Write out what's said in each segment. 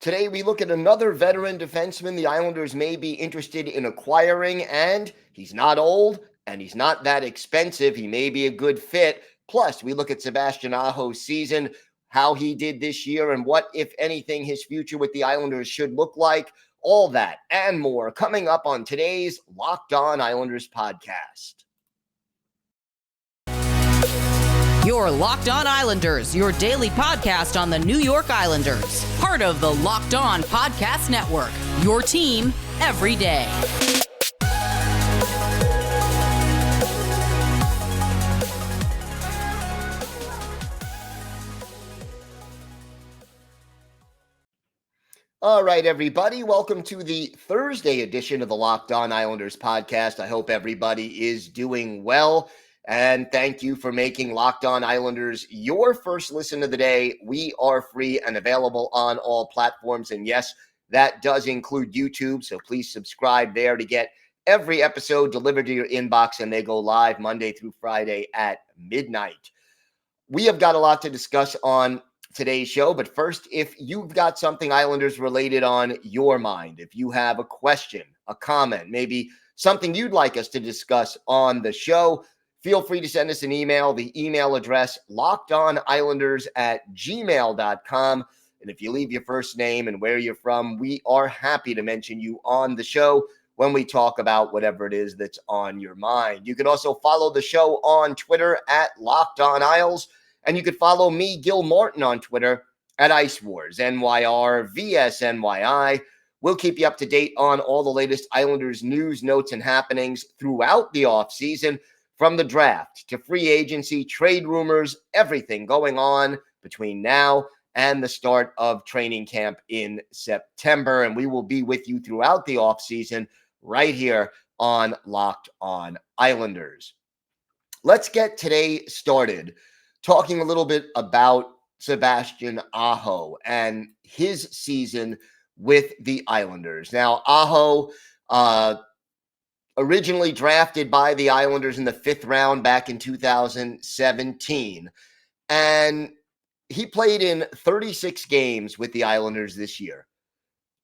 Today, we look at another veteran defenseman the Islanders may be interested in acquiring, and he's not old and he's not that expensive. He may be a good fit. Plus, we look at Sebastian Aho's season, how he did this year, and what, if anything, his future with the Islanders should look like. All that and more coming up on today's Locked On Islanders podcast. Your Locked On Islanders, your daily podcast on the New York Islanders. Part of the Locked On Podcast Network, your team every day. All right, everybody. Welcome to the Thursday edition of the Locked On Islanders podcast. I hope everybody is doing well. And thank you for making Locked On Islanders your first listen of the day. We are free and available on all platforms. And yes, that does include YouTube. So please subscribe there to get every episode delivered to your inbox. And they go live Monday through Friday at midnight. We have got a lot to discuss on today's show. But first, if you've got something Islanders related on your mind, if you have a question, a comment, maybe something you'd like us to discuss on the show, feel free to send us an email. The email address, lockedonislanders@gmail.com. And if you leave your first name and where you're from, we are happy to mention you on the show when we talk about whatever it is that's on your mind. You can also follow the show on Twitter at LockedOnIsles. And you could follow me, Gil Martin, on Twitter at Ice Wars, NYRVSNYI. We'll keep you up to date on all the latest Islanders news, notes, and happenings throughout the offseason, from the draft to free agency, trade rumors, everything going on between now and the start of training camp in September. And we will be with you throughout the offseason right here on Locked On Islanders. Let's get today started talking a little bit about Sebastian Aho and his season with the Islanders. Now, Aho, originally drafted by the Islanders in the 5th round back in 2017. And he played in 36 games with the Islanders this year.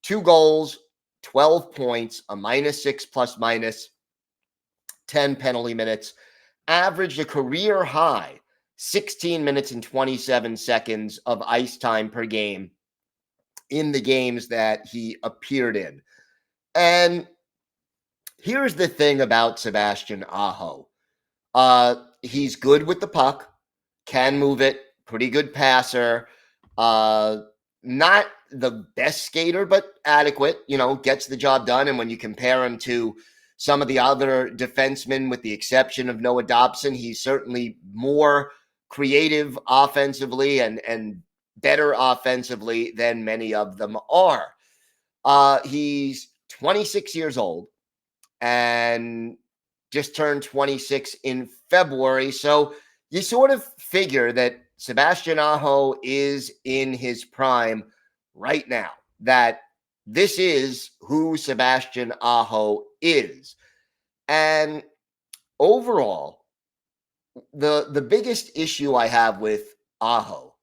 2 goals, 12 points, a -6 plus minus, 10 penalty minutes, averaged a career high 16 minutes and 27 seconds of ice time per game in the games that he appeared in. And here's the thing about Sebastian Aho. He's good with the puck, can move it, pretty good passer, not the best skater, but adequate, gets the job done. And when you compare him to some of the other defensemen, with the exception of Noah Dobson, he's certainly more creative offensively and better offensively than many of them are. He's 26 years old and just turned 26 in February. So you sort of figure that Sebastian Aho is in his prime right now, that this is who Sebastian Aho is. And overall, the biggest issue I have with Aho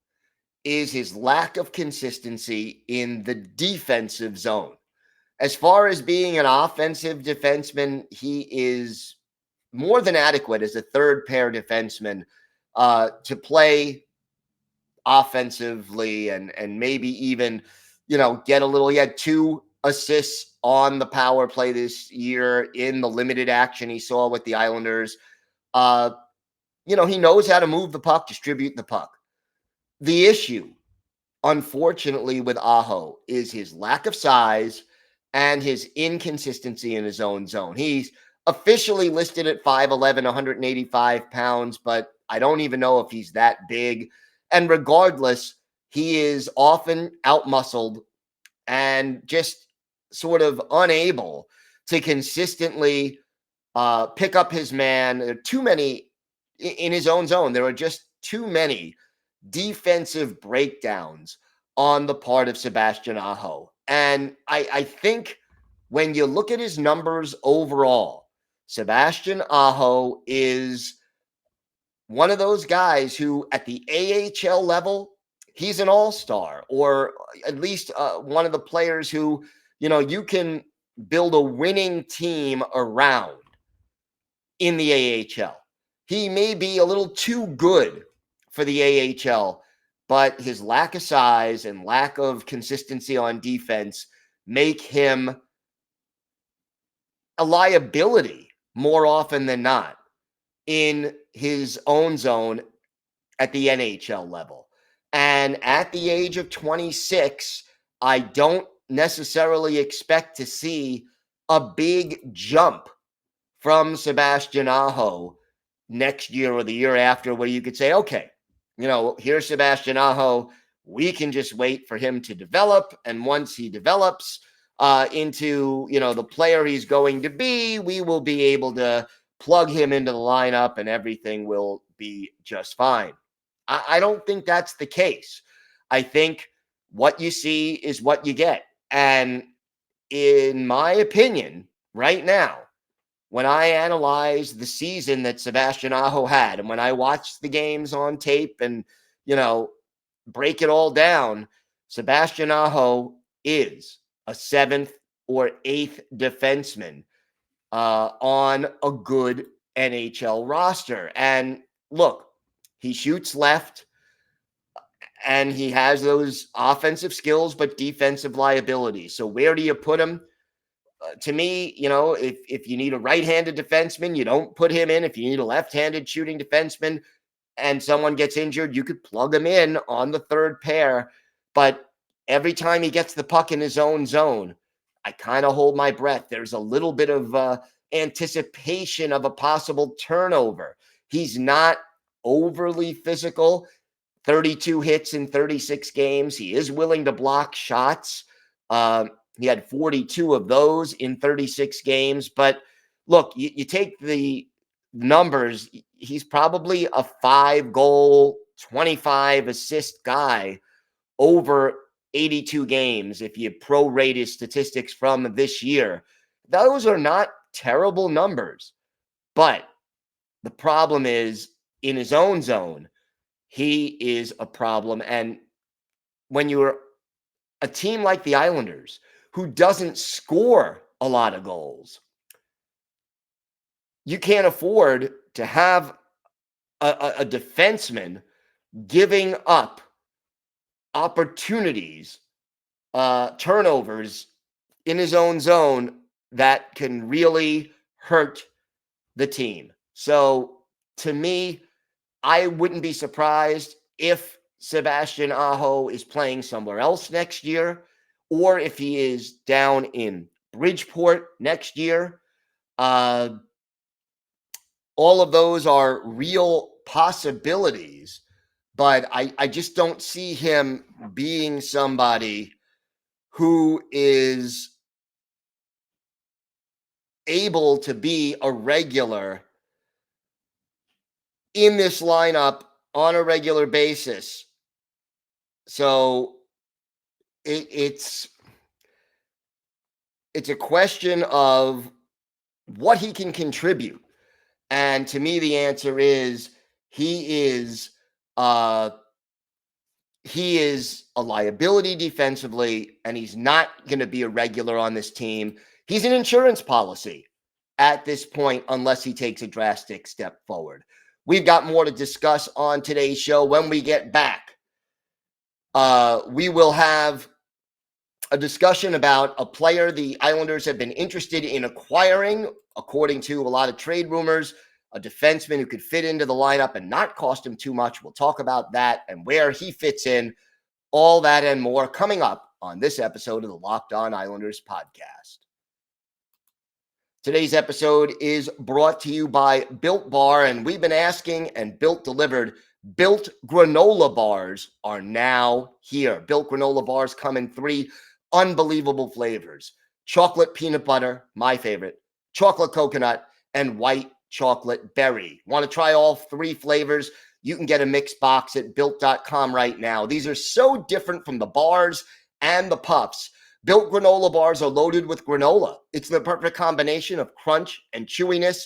is his lack of consistency in the defensive zone. As far as being an offensive defenseman, he is more than adequate as a third pair defenseman to play offensively and maybe even, get a little. He had 2 assists on the power play this year in the limited action he saw with the Islanders. He knows how to move the puck, distribute the puck. The issue, unfortunately, with Aho is his lack of size and his inconsistency in his own zone. He's officially listed at 5'11", 185 pounds, but I don't even know if he's that big. And regardless, he is often outmuscled and just sort of unable to consistently pick up his man. There are too many in his own zone. There are just too many defensive breakdowns on the part of Sebastian Aho. And I think when you look at his numbers overall, Sebastian Aho is one of those guys who at the AHL level, he's an all-star, or at least one of the players who, you can build a winning team around in the AHL. He may be a little too good for the AHL, but his lack of size and lack of consistency on defense make him a liability more often than not in his own zone at the NHL level. And at the age of 26, I don't necessarily expect to see a big jump from Sebastian Aho next year or the year after, where you could say, okay, here's Sebastian Aho. We can just wait for him to develop. And once he develops into, the player he's going to be, we will be able to plug him into the lineup and everything will be just fine. I don't think that's the case. I think what you see is what you get. And in my opinion, right now, when I analyze the season that Sebastian Aho had, and when I watch the games on tape and, break it all down, Sebastian Aho is a 7th or 8th defenseman on a good NHL roster. And look, he shoots left and he has those offensive skills, but defensive liability. So where do you put him? To me, if you need a right-handed defenseman, you don't put him in. If you need a left-handed shooting defenseman and someone gets injured, you could plug him in on the third pair. But every time he gets the puck in his own zone, I kind of hold my breath. There's a little bit of anticipation of a possible turnover. He's not overly physical. 32 hits in 36 games. He is willing to block shots. He had 42 of those in 36 games. But look, you take the numbers, he's probably a 5-goal, 25-assist guy over 82 games if you prorate his statistics from this year. Those are not terrible numbers. But the problem is, in his own zone, he is a problem. And when you're a team like the Islanders, who doesn't score a lot of goals, you can't afford to have a defenseman giving up opportunities, turnovers in his own zone that can really hurt the team. So to me, I wouldn't be surprised if Sebastian Aho is playing somewhere else next year, or if he is down in Bridgeport next year. All of those are real possibilities, but I just don't see him being somebody who is able to be a regular in this lineup on a regular basis. So it's a question of what he can contribute. And to me, the answer is he is a liability defensively, and he's not going to be a regular on this team. He's an insurance policy at this point, unless he takes a drastic step forward. We've got more to discuss on today's show. When we get back, we will have a discussion about a player the Islanders have been interested in acquiring, according to a lot of trade rumors, a defenseman who could fit into the lineup and not cost him too much. We'll talk about that and where he fits in, all that and more coming up on this episode of the Locked On Islanders podcast. Today's episode is brought to you by Built Bar, and we've been asking, and Built delivered. Built granola bars are now here. Built granola bars come in 3 unbelievable flavors: chocolate peanut butter, my favorite, chocolate coconut, and white chocolate berry. Want to try all 3 flavors? You can get a mixed box at built.com right now. These are so different from the bars and the puffs. Built granola bars are loaded with granola. It's the perfect combination of crunch and chewiness.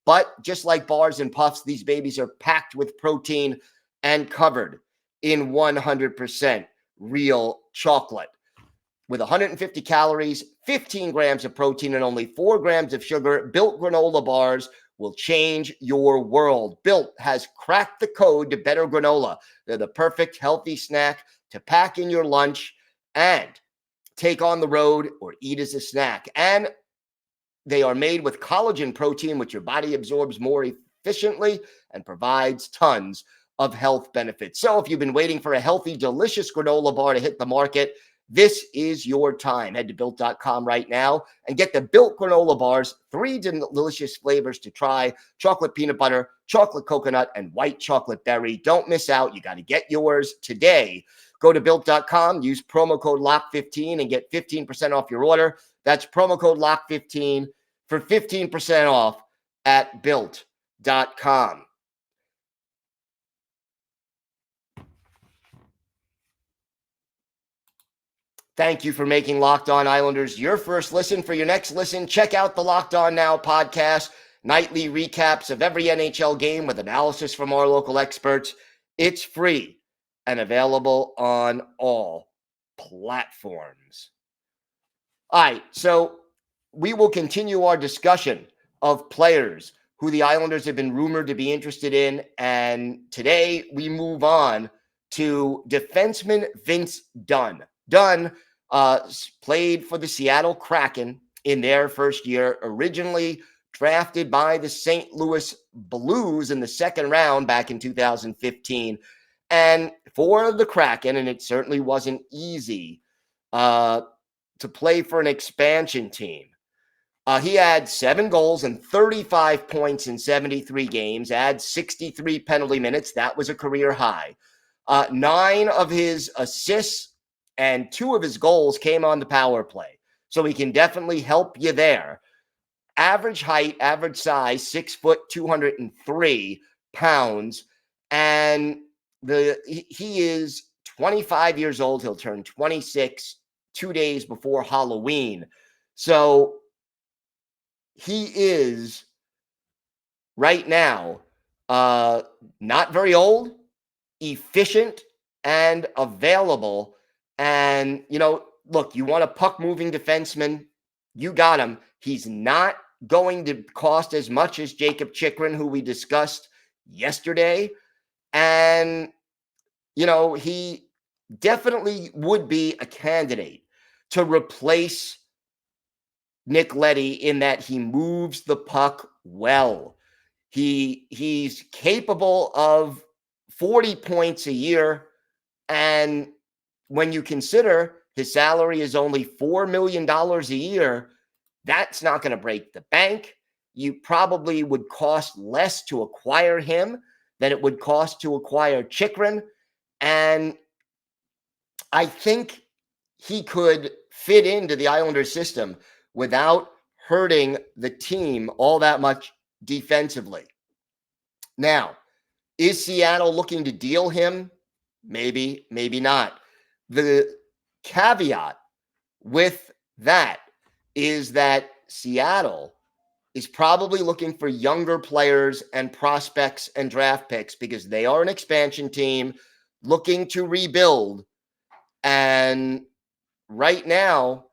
But just like bars and puffs, these babies are packed with protein and covered in 100% real chocolate. With 150 calories, 15 grams of protein, and only 4 grams of sugar, Built granola bars will change your world. Built has cracked the code to better granola. They're the perfect healthy snack to pack in your lunch and take on the road or eat as a snack. And they are made with collagen protein, which your body absorbs more efficiently and provides tons of health benefits. So if you've been waiting for a healthy, delicious granola bar to hit the market, this is your time. Head to Built.com right now and get the Built granola bars, 3 delicious flavors to try: chocolate peanut butter, chocolate coconut, and white chocolate berry. Don't miss out. You got to get yours today. Go to Built.com, use promo code LOCK15 and get 15% off your order. That's promo code LOCK15 for 15% off at Built.com. Thank you for making Locked On Islanders your first listen. For your next listen, check out the Locked On Now podcast, nightly recaps of every NHL game with analysis from our local experts. It's free and available on all platforms. All right, so we will continue our discussion of players who the Islanders have been rumored to be interested in. And today we move on to defenseman Vince Dunn. Dunn played for the Seattle Kraken in their first year, originally drafted by the St. Louis Blues in the second round back in 2015. And for the Kraken, and it certainly wasn't easy to play for an expansion team. He had 7 goals and 35 points in 73 games, had 63 penalty minutes. That was a career high. 9 of his assists and 2 of his goals came on the power play. So he can definitely help you there. Average height, average size, 6 foot, 203 pounds. And he is 25 years old. He'll turn 26 2 days before Halloween. So he is right now not very old, efficient, and available. And, look, you want a puck-moving defenseman, you got him. He's not going to cost as much as Jakob Chychrun, who we discussed yesterday. And, he definitely would be a candidate to replace Nick Leddy in that he moves the puck well. He's capable of 40 points a year. And when you consider his salary is only $4 million a year, that's not going to break the bank. You probably would cost less to acquire him than it would cost to acquire Chychrun. And I think he could fit into the Islanders system without hurting the team all that much defensively. Now, is Seattle looking to deal him? Maybe, maybe not. The caveat with that is that Seattle is probably looking for younger players and prospects and draft picks because they are an expansion team looking to rebuild. And right now,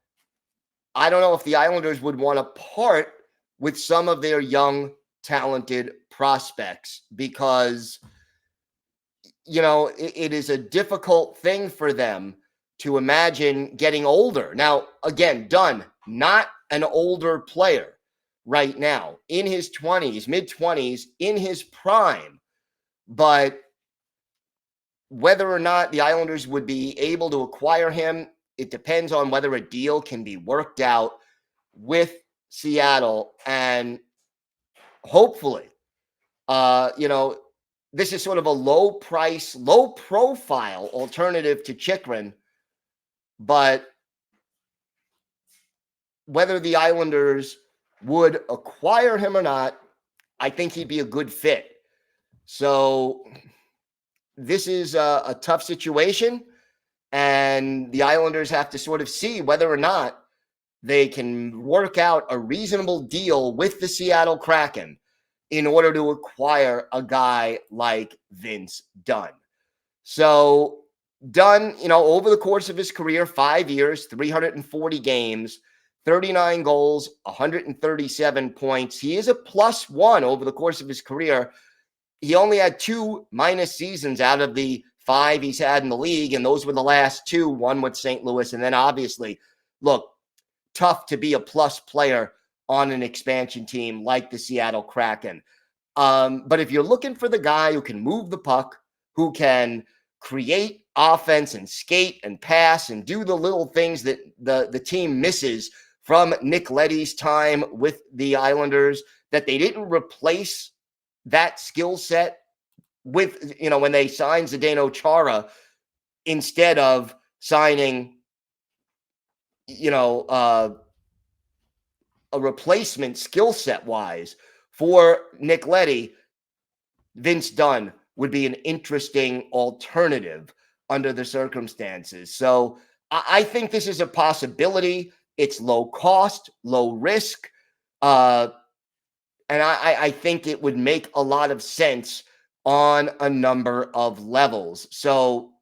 I don't know if the Islanders would want to part with some of their young, talented prospects because, it is a difficult thing for them to imagine getting older. Now, again, Dunn, not an older player right now, in his 20s, mid-20s, in his prime. But whether or not the Islanders would be able to acquire him, it depends on whether a deal can be worked out with Seattle. And hopefully, this is sort of a low price, low profile alternative to Chychrun. But whether the Islanders would acquire him or not, I think he'd be a good fit. So this is a tough situation. And the Islanders have to sort of see whether or not they can work out a reasonable deal with the Seattle Kraken in order to acquire a guy like Vince Dunn. So Dunn, over the course of his career, 5 years, 340 games, 39 goals, 137 points. He is a +1 over the course of his career. He only had 2 minus seasons out of the 5 he's had in the league, and those were the last 2, one with St. Louis. And then obviously, look, tough to be a plus player on an expansion team like the Seattle Kraken. But if you're looking for the guy who can move the puck, who can create offense and skate and pass and do the little things that the team misses from Nick Leddy's time with the Islanders, that they didn't replace that skill set with, when they signed Zdeno Chara instead of signing, a replacement skill set wise for Nick Leddy, Vince Dunn would be an interesting alternative under the circumstances. So I think this is a possibility. It's low cost, low risk. And I think it would make a lot of sense on a number of levels. So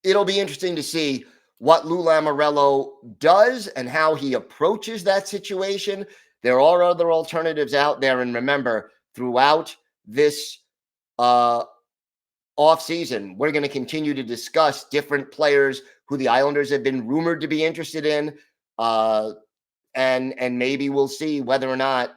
it'll be interesting to see what Lou Lamoriello does and how he approaches that situation. There are other alternatives out there. And remember, throughout this offseason, we're going to continue to discuss different players who the Islanders have been rumored to be interested in. And maybe we'll see whether or not,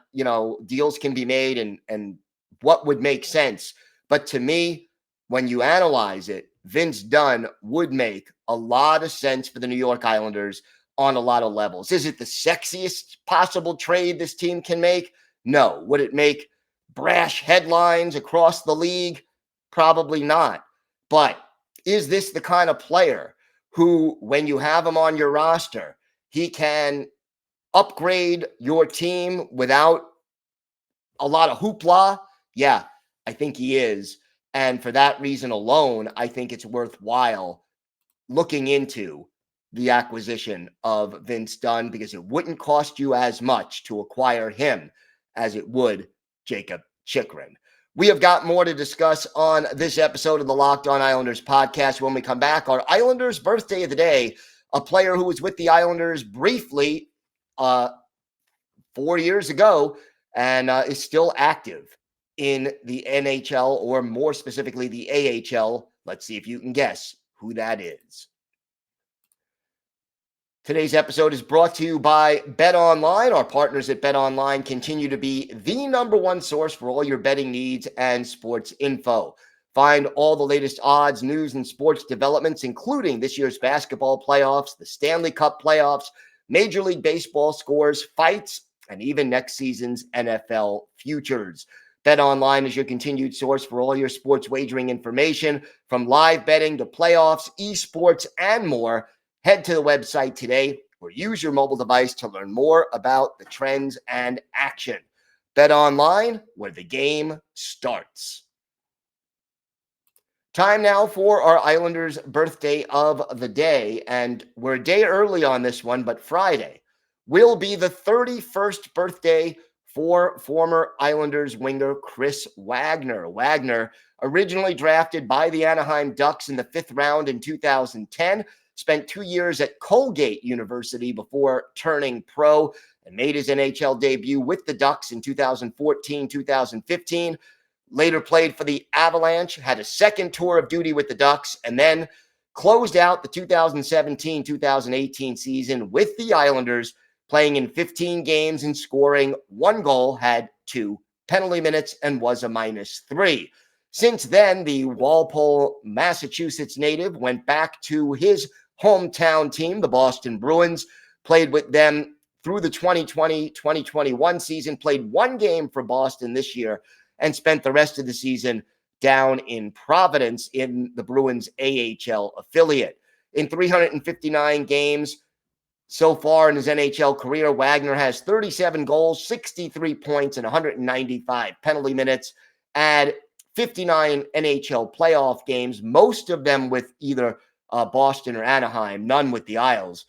deals can be made and what would make sense. But to me, when you analyze it, Vince Dunn would make a lot of sense for the New York Islanders on a lot of levels. Is it the sexiest possible trade this team can make? No. Would it make brash headlines across the league? Probably not. But is this the kind of player who, when you have him on your roster, he can upgrade your team without a lot of hoopla? Yeah, I think he is. And for that reason alone, I think it's worthwhile looking into the acquisition of Vince Dunn, because it wouldn't cost you as much to acquire him as it would Jacob Chychrun. We have got more to discuss on this episode of the Locked On Islanders podcast. When we come back, our Islanders birthday of the day, a player who was with the Islanders briefly 4 years ago and is still active in the NHL, or more specifically the AHL. Let's see if you can guess who that is. Today's episode is brought to you by BetOnline. Our partners at BetOnline continue to be the number one source for all your betting needs and sports info. Find all the latest odds, news, and sports developments, including this year's basketball playoffs, the Stanley Cup playoffs, Major League Baseball scores, fights, and even next season's NFL futures. BetOnline is your continued source for all your sports wagering information, from live betting to playoffs, esports, and more. Head to the website today or use your mobile device to learn more about the trends and action. BetOnline, where the game starts. Time now for our Islanders birthday of the day, and we're a day early on this one, but Friday will be the 31st birthday for former Islanders winger Chris Wagner. Wagner, originally drafted by the Anaheim Ducks in the 5th round in 2010, spent 2 years at Colgate University before turning pro and made his NHL debut with the Ducks in 2014-2015. Later played for the Avalanche, had a second tour of duty with the Ducks, and then closed out the 2017-2018 season with the Islanders, playing in 15 games and scoring 1 goal, had 2 penalty minutes, and was a -3. Since then, the Walpole, Massachusetts native went back to his hometown team, the Boston Bruins, played with them through the 2020-2021 season, played 1 game for Boston this year, and spent the rest of the season down in Providence in the Bruins AHL affiliate. In 359 games so far in his NHL career, Wagner has 37 goals, 63 points, and 195 penalty minutes. Add 59 NHL playoff games, most of them with either Boston or Anaheim, none with the Isles.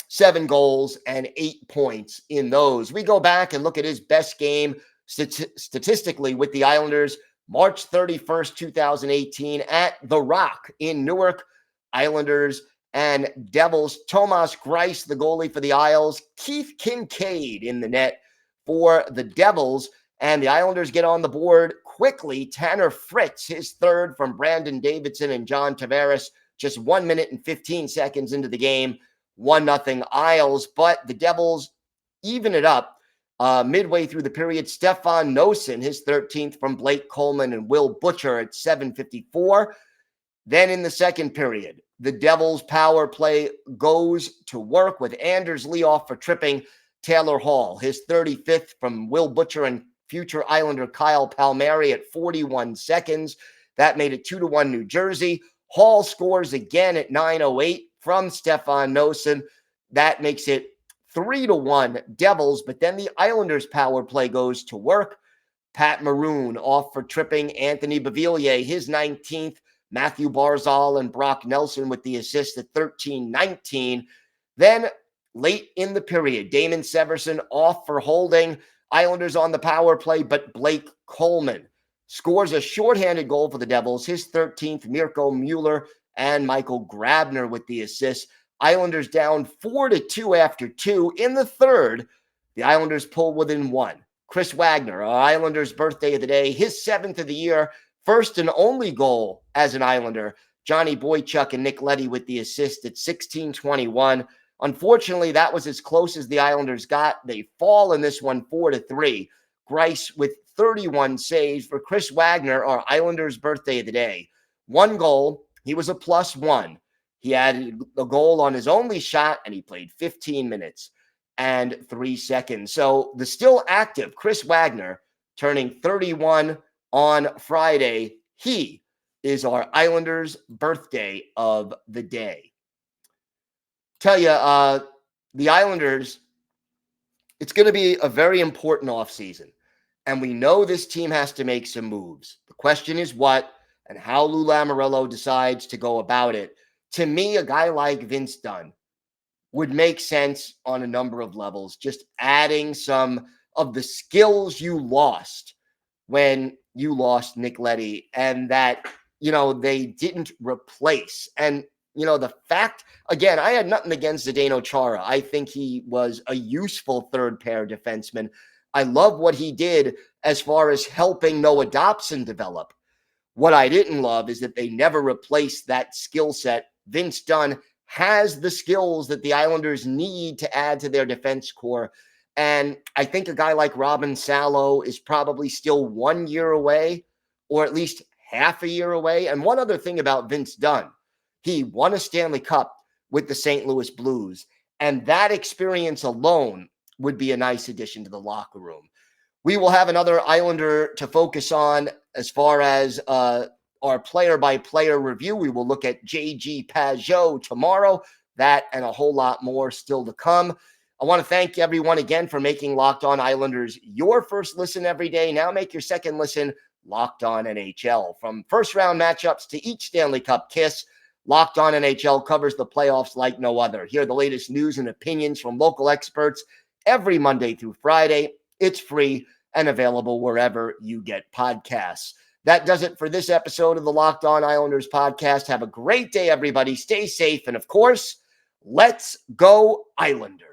7 goals and 8 points in those. We go back and look at his best game statistically with the Islanders. March 31st, 2018 at The Rock in Newark. Islanders and Devils. Tomas Greiss, the goalie for the Isles. Keith Kincaid in the net for the Devils. And the Islanders get on the board quickly. Tanner Fritz, his third from Brandon Davidson and John Tavares, just 1 minute and 15 seconds into the game. 1-0 Isles. But the Devils even it up midway through the period. Stefan Noesen, his 13th from Blake Coleman and Will Butcher at 7:54. Then in the second period, the Devils' power play goes to work with Anders Lee off for tripping Taylor Hall, his 35th from Will Butcher and future Islander Kyle Palmieri at 41 seconds. That made it 2-1 New Jersey. Hall scores again at 9:08 from Stefan Noesen. That makes it 3-1 Devils, but then the Islanders' power play goes to work. Pat Maroon off for tripping Anthony Beauvillier, his 19th. Matthew Barzal and Brock Nelson with the assist at 13-19. Then late in the period, Damon Severson off for holding. Islanders on the power play, but Blake Coleman scores a shorthanded goal for the Devils, his 13th. Mirko Mueller and Michael Grabner with the assist. Islanders down 4-2 after 2. In the third, the Islanders pull within 1. Chris Wagner, our Islanders' birthday of the day, his 7th of the year, first and only goal as an Islander. Johnny Boychuk and Nick Leddy with the assist at 16:21. Unfortunately, that was as close as the Islanders got. They fall in this one 4-3. Greiss with 31 saves. For Chris Wagner, our Islanders' birthday of the day. 1 goal. He was a +1. He had a goal on his only shot, and he played 15 minutes and 3 seconds. So the still active Chris Wagner turning 31 on Friday. He is our Islanders' birthday of the day. Tell you, the Islanders, it's going to be a very important offseason. And we know this team has to make some moves. The question is what and how Lou Lamoriello decides to go about it. To me, a guy like Vince Dunn would make sense on a number of levels, just adding some of the skills you lost when you lost Nick Leddy and that, they didn't replace. And, the fact, again, I had nothing against Zdeno Chara. I think he was a useful third pair defenseman. I love what he did as far as helping Noah Dobson develop. What I didn't love is that they never replaced that skill set. Vince Dunn has the skills that the Islanders need to add to their defense core. And I think a guy like Robin Salo is probably still 1 year away, or at least half a year away. And one other thing about Vince Dunn, he won a Stanley Cup with the St. Louis Blues. And that experience alone would be a nice addition to the locker room. We will have another Islander to focus on as far as our player-by-player review. We will look at J.G. Pageau tomorrow. That and a whole lot more still to come. I want to thank everyone again for making Locked On Islanders your first listen every day. Now make your second listen Locked On NHL. From first-round matchups to each Stanley Cup kiss, Locked On NHL covers the playoffs like no other. Hear the latest news and opinions from local experts every Monday through Friday. It's free and available wherever you get podcasts. That does it for this episode of the Locked On Islanders podcast. Have a great day, everybody. Stay safe. And of course, let's go Islanders.